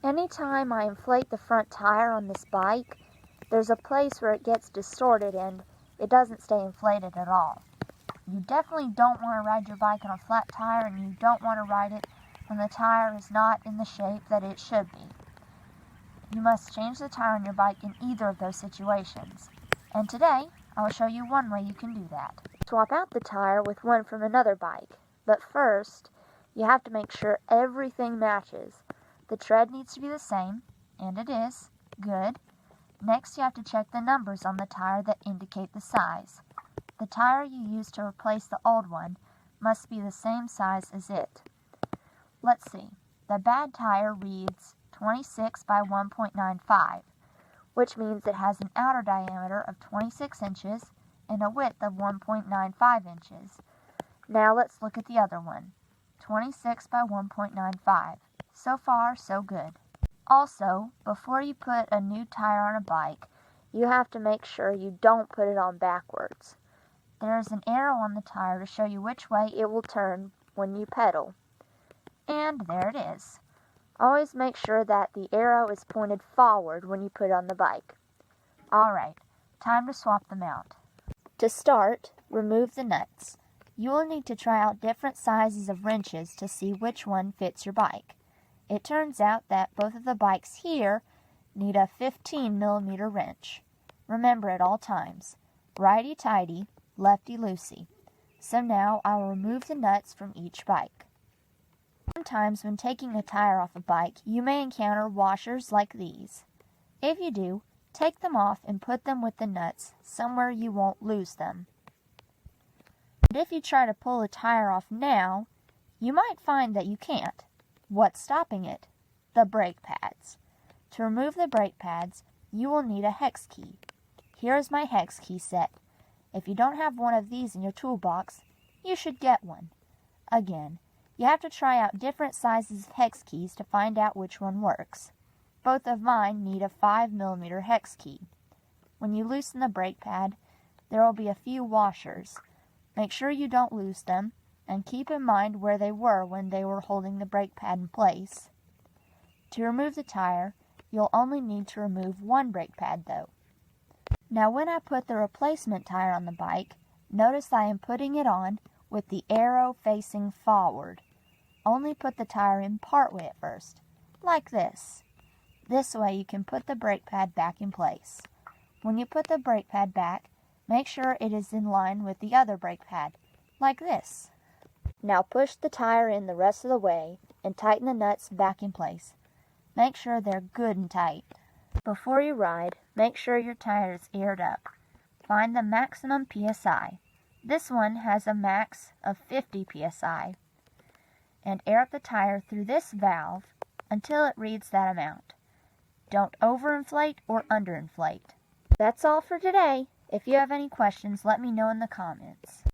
Anytime I inflate the front tire on this bike, there's a place where it gets distorted and it doesn't stay inflated at all. You definitely don't want to ride your bike on a flat tire, and you don't want to ride it when the tire is not in the shape that it should be. You must change the tire on your bike in either of those situations. And today, I will show you one way you can do that. Swap out the tire with one from another bike, but first, you have to make sure everything matches. The tread needs to be the same, and it is. Good. Next, you have to check the numbers on the tire that indicate the size. The tire you use to replace the old one must be the same size as it. Let's see. The bad tire reads 26 by 1.95, which means it has an outer diameter of 26 inches and a width of 1.95 inches. Now let's look at the other one. 26 by 1.95. So far, so good. Also, before you put a new tire on a bike, you have to make sure you don't put it on backwards. There is an arrow on the tire to show you which way it will turn when you pedal. And there it is. Always make sure that the arrow is pointed forward when you put it on the bike. Alright, time to swap them out. To start, remove the nuts. You will need to try out different sizes of wrenches to see which one fits your bike. It turns out that both of the bikes here need a 15mm wrench. Remember at all times, righty-tighty, lefty-loosey. So now I will remove the nuts from each bike. Sometimes when taking a tire off a bike, you may encounter washers like these. If you do, take them off and put them with the nuts somewhere you won't lose them. But if you try to pull the tire off now, you might find that you can't. What's stopping it? The brake pads. To remove the brake pads, you will need a hex key. Here is my hex key set. If you don't have one of these in your toolbox, you should get one. Again, you have to try out different sizes of hex keys to find out which one works. Both of mine need a 5mm hex key. When you loosen the brake pad, there will be a few washers. Make sure you don't lose them, and keep in mind where they were when they were holding the brake pad in place. To remove the tire, you'll only need to remove one brake pad though. Now when I put the replacement tire on the bike, notice I am putting it on with the arrow facing forward. Only put the tire in partway at first, like this. This way you can put the brake pad back in place. When you put the brake pad back, make sure it is in line with the other brake pad, like this. Now push the tire in the rest of the way and tighten the nuts back in place. Make sure they're good and tight. Before you ride, make sure your tire is aired up. Find the maximum PSI. This one has a max of 50 PSI. And air up the tire through this valve until it reads that amount. Don't overinflate or underinflate. That's all for today. If you have any questions, let me know in the comments.